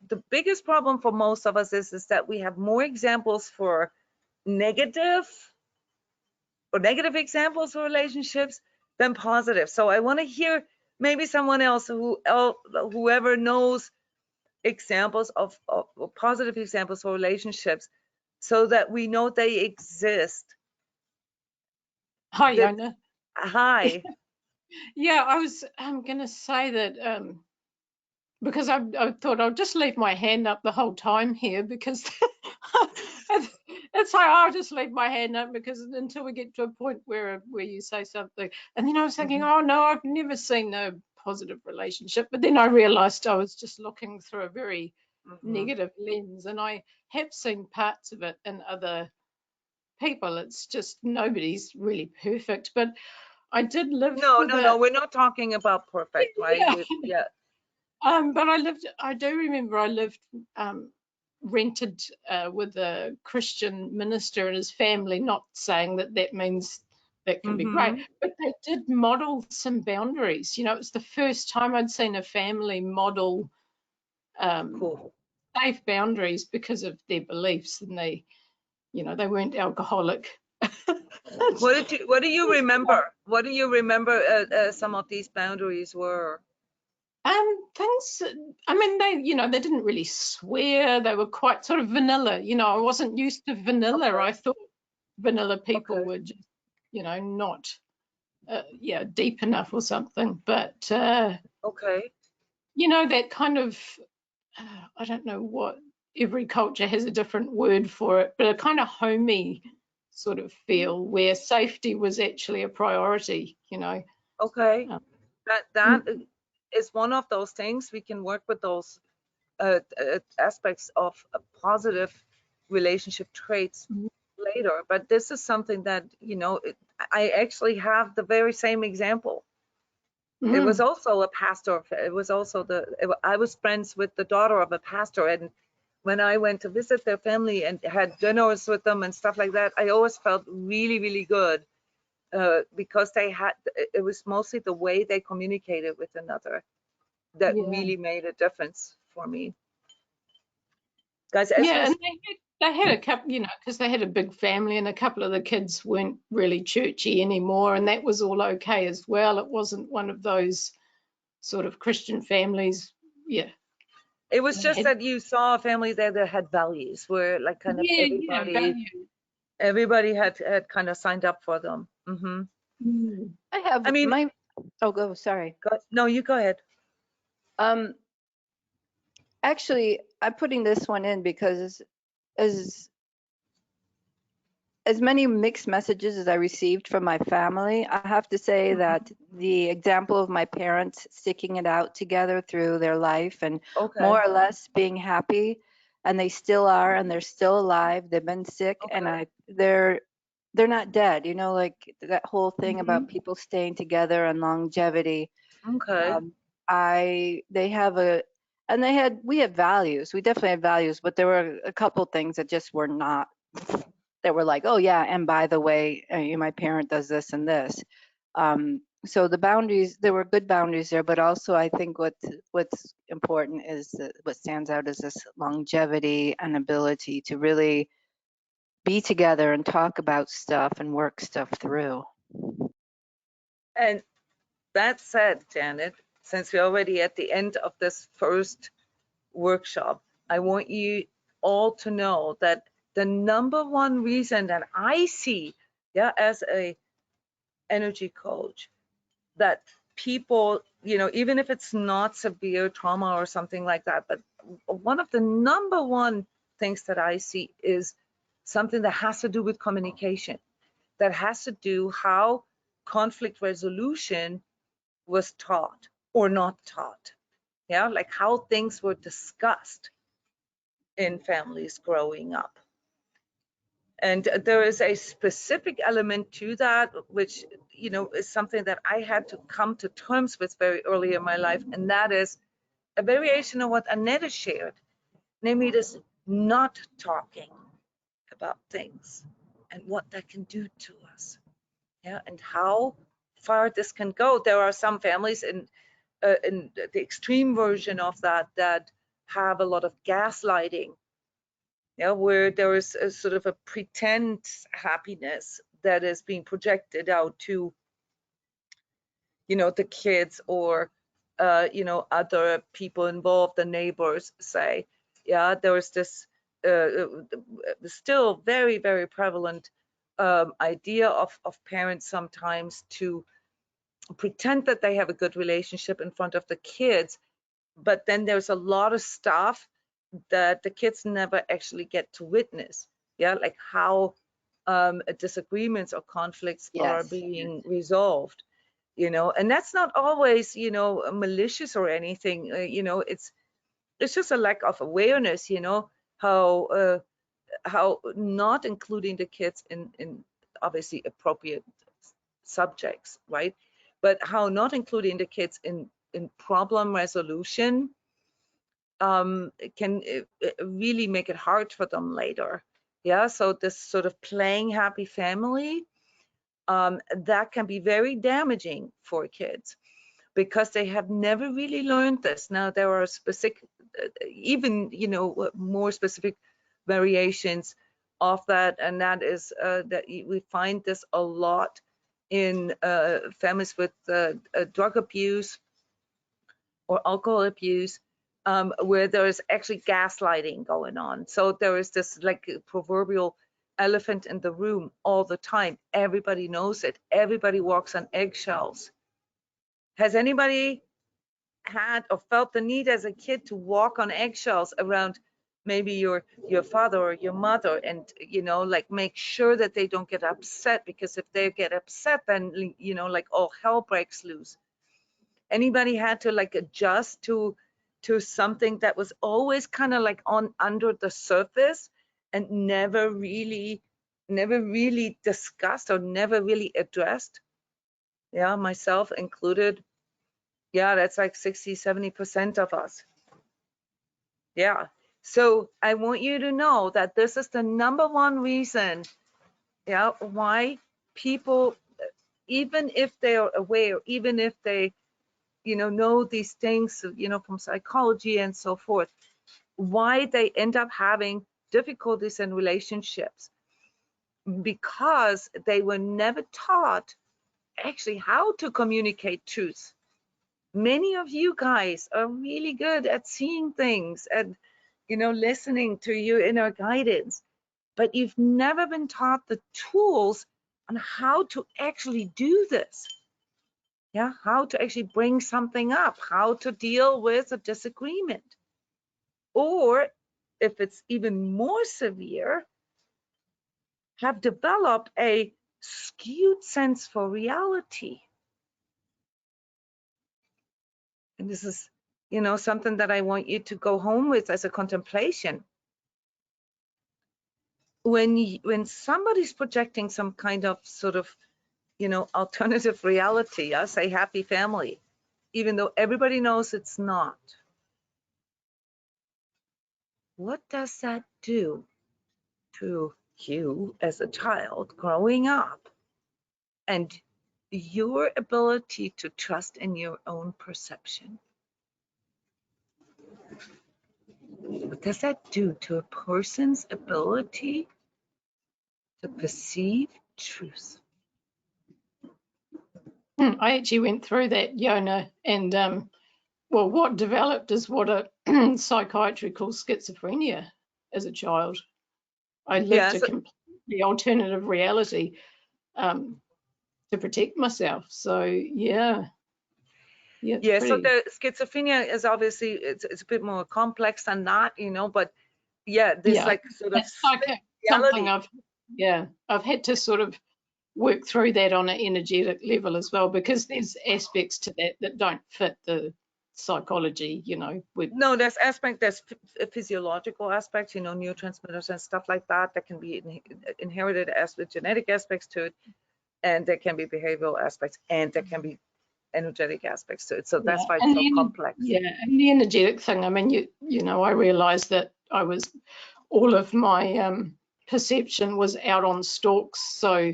the biggest problem for most of us is that we have more examples for negative examples of relationships than positive. So I want to hear maybe someone else whoever knows examples of positive examples of relationships, so that we know they exist. Hi, Jona. Hi. Yeah, I'm going to say that because I thought I'll just leave my hand up the whole time here, because it's like I'll just leave my hand up because until we get to a point where you say something. And then I was thinking, oh no, I've never seen a positive relationship. But then I realized I was just looking through a very negative lens, and I have seen parts of it in other people. It's just nobody's really perfect. But I did live No, we're not talking about perfect, right? Yeah. But I do remember I lived rented with a Christian minister and his family, not saying that means that can be great, but they did model some boundaries. You know, it was the first time I'd seen a family model Cool. safe boundaries because of their beliefs, and they weren't alcoholic. What do you remember? What do you remember some of these boundaries were? Things, I mean, they didn't really swear. They were quite sort of vanilla. I wasn't used to vanilla. Okay. I thought vanilla people Okay. were just, not, deep enough or something. But, Okay. that kind of, I don't know what, every culture has a different word for it, but a kind of homey sort of feel where safety was actually a priority, Okay. That Mm. is one of those things. We can work with those aspects of positive relationship traits later. But this is something that, I actually have the very same example. It was also a pastor. It was also I was friends with the daughter of a pastor. And when I went to visit their family and had dinners with them and stuff like that, I always felt really, really good. Because it was mostly the way they communicated with another that really made a difference for me. Guys, Yeah, and they had a couple, because they had a big family, and a couple of the kids weren't really churchy anymore, and that was all okay as well. It wasn't one of those sort of Christian families. Yeah. it was just that you saw a family there that had values, where like kind of everybody had kind of signed up for them. I have go, sorry. No, you go ahead. Actually, I'm putting this one in because as many mixed messages as I received from my family, I have to say that the example of my parents sticking it out together through their life and more or less being happy, and they still are, and they're still alive. They've been sick, and they're not dead. Like that whole thing about people staying together and longevity. Okay. We had values. We definitely had values, but there were a couple things that just were not. That were like, oh yeah, and by the way, my parent does this and this. So the boundaries, there were good boundaries there, but also I think what's important is what stands out is this longevity and ability to really be together and talk about stuff and work stuff through. And that said, Janet, since we're already at the end of this first workshop, I want you all to know that the number one reason that I see, as a energy coach, that people, even if it's not severe trauma or something like that, but one of the number one things that I see is something that has to do with communication, that has to do how conflict resolution was taught or not taught. Like how things were discussed in families growing up. And there is a specific element to that, which, is something that I had to come to terms with very early in my life. And that is a variation of what Annette shared, namely this not talking about things and what that can do to us. And how far this can go. There are some families, and in the extreme version of that have a lot of gaslighting, where there is a sort of a pretense happiness that is being projected out to, the kids or, other people involved, the neighbors say. Yeah, there is this still very, very prevalent idea of parents sometimes to pretend that they have a good relationship in front of the kids, but then there's a lot of stuff that the kids never actually get to witness. Yeah, like how disagreements or conflicts are being resolved, and that's not always, malicious or anything. It's just a lack of awareness, how not including the kids in obviously appropriate subjects, right? But how not including the kids in problem resolution can really make it hard for them later. Yeah, so this sort of playing happy family, that can be very damaging for kids because they have never really learned this. Now there are specific, even more specific variations of that, and that is that we find this a lot in families with drug abuse or alcohol abuse, where there is actually gaslighting going on. So there is this like proverbial elephant in the room all the time. Everybody knows it. Everybody walks on eggshells. Has anybody had or felt the need as a kid to walk on eggshells around maybe your father or your mother, and like make sure that they don't get upset, because if they get upset, then like all hell breaks loose? Anybody had to like adjust to something that was always kind of like on under the surface and never really discussed or never really addressed? Yeah, myself included. Yeah, that's like 60-70% of us. Yeah, so I want you to know that this is the #1 reason, yeah, why people, even if they are aware, even if they know these things, from psychology and so forth, why they end up having difficulties in relationships, because they were never taught actually how to communicate truth. Many of you guys are really good at seeing things and listening to your inner guidance, but you've never been taught the tools on how to actually do this. Yeah, how to actually bring something up, how to deal with a disagreement, or if it's even more severe, have developed a skewed sense for reality. And this is, something that I want you to go home with as a contemplation. When somebody's projecting some kind of sort of, alternative reality, I say happy family, even though everybody knows it's not, what does that do to you as a child growing up and your ability to trust in your own perception? What does that do to a person's ability to perceive truth? I actually went through that, Jona, and well, what developed is what a psychiatry calls schizophrenia as a child. I lived a completely alternative reality to protect myself. So yeah. So the schizophrenia is obviously it's a bit more complex than that, but this like sort of something I've had to sort of work through that on an energetic level as well, because there's aspects to that don't fit the psychology, No, there's physiological aspects, neurotransmitters and stuff like that can be inherited as with genetic aspects to it, and there can be behavioral aspects, and there can be energetic aspects to it. So that's why it's so complex. Yeah, and the energetic thing, I mean, I realized that all of my perception was out on stalks. So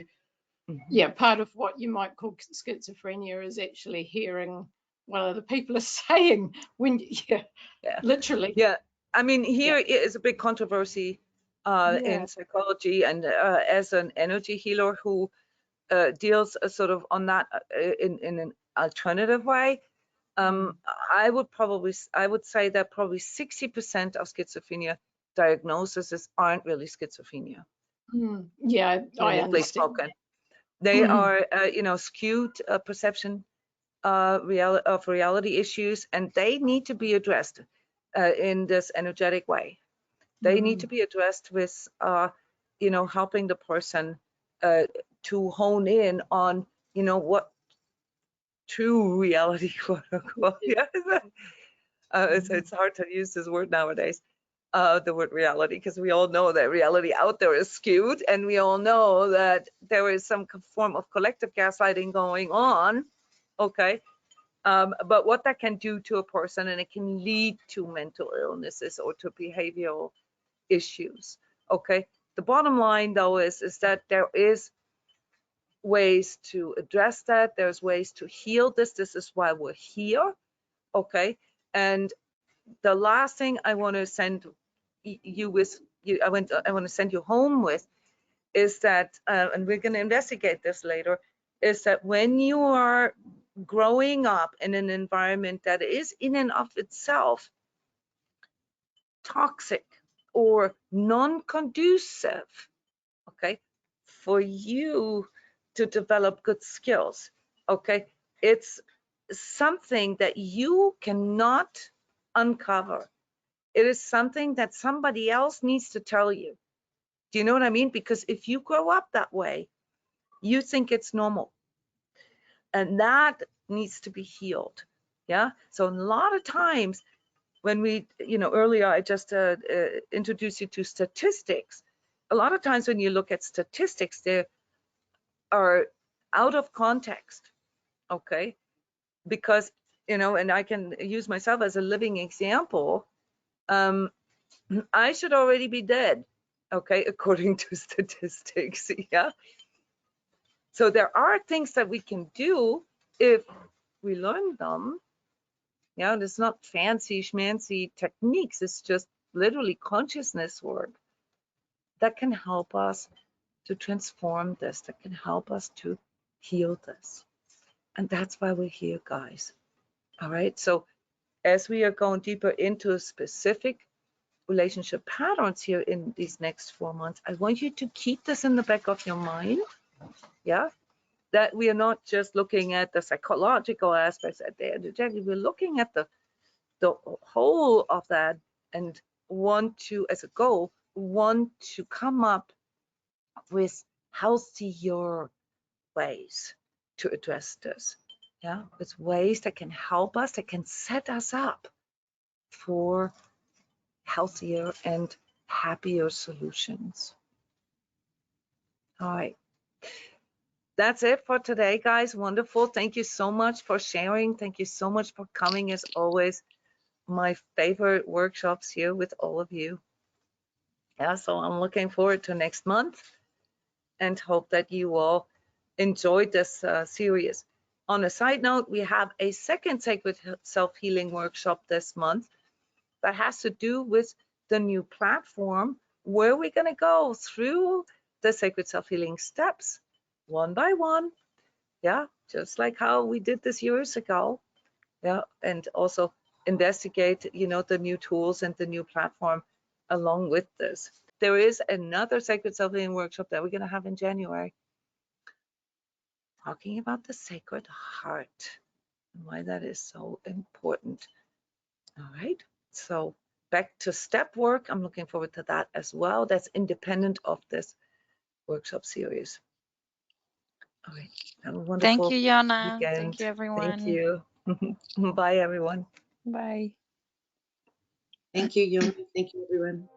yeah, part of what you might call schizophrenia is actually hearing what other people are saying when Yeah. literally. Yeah. I mean, here is a big controversy Yeah. in psychology, and as an energy healer who deals sort of on that in an alternative way, I would say that probably 60% of schizophrenia diagnoses aren't really schizophrenia. Yeah, I Plainly understand. spoken. They are, skewed perception of reality issues, and they need to be addressed in this energetic way. They need to be addressed with, helping the person to hone in on, what true reality, quote unquote. Yeah. It's hard to use this word nowadays, the word reality, because we all know that reality out there is skewed, and we all know that there is some form of collective gaslighting going on. Okay. But what that can do to a person, and it can lead to mental illnesses or to behavioral issues. Okay. The bottom line, though, is that there is ways to address that. There's ways to heal this. This is why we're here. Okay. And the last thing I want to send you with, I want to send you home with, is that, and we're going to investigate this later, is that when you are growing up in an environment that is in and of itself toxic or non-conducive, okay, for you to develop good skills, okay, it's something that you cannot uncover. It is something that somebody else needs to tell you. Do you know what I mean? Because if you grow up that way, you think it's normal, and that needs to be healed. Yeah. So a lot of times when we, earlier I just introduced you to statistics. A lot of times when you look at statistics, they are out of context. Okay. Because, and I can use myself as a living example. I should already be dead, okay, according to statistics. Yeah. So there are things that we can do if we learn them. Yeah, it's not fancy schmancy techniques. It's just literally consciousness work that can help us to transform this, that can help us to heal this. And that's why we're here, guys. All right. So as we are going deeper into specific relationship patterns here in these next 4 months, I want you to keep this in the back of your mind. Yeah. That we are not just looking at the psychological aspects at the energetic, we're looking at the whole of that, and want to, as a goal, want to come up with healthier ways to address this. Yeah, with ways that can help us, that can set us up for healthier and happier solutions. All right. That's it for today, guys. Wonderful. Thank you so much for sharing. Thank you so much for coming, as always. My favorite workshops here with all of you. Yeah, so I'm looking forward to next month and hope that you all enjoyed this series. On a side note, we have a second Sacred Self-Healing workshop this month that has to do with the new platform, where we're going to go through the Sacred Self-Healing steps one by one. Yeah, just like how we did this years ago. Yeah, and also investigate, the new tools and the new platform along with this. There is another Sacred Self-Healing workshop that we're going to have in January, talking about the Sacred Heart and why that is so important. All right, so back to step work. I'm looking forward to that as well. That's independent of this workshop series. All right, have a wonderful Thank you, Jona. weekend. Thank you, everyone. Thank you. Bye, everyone. Bye. Thank you, Jona. Thank you, everyone.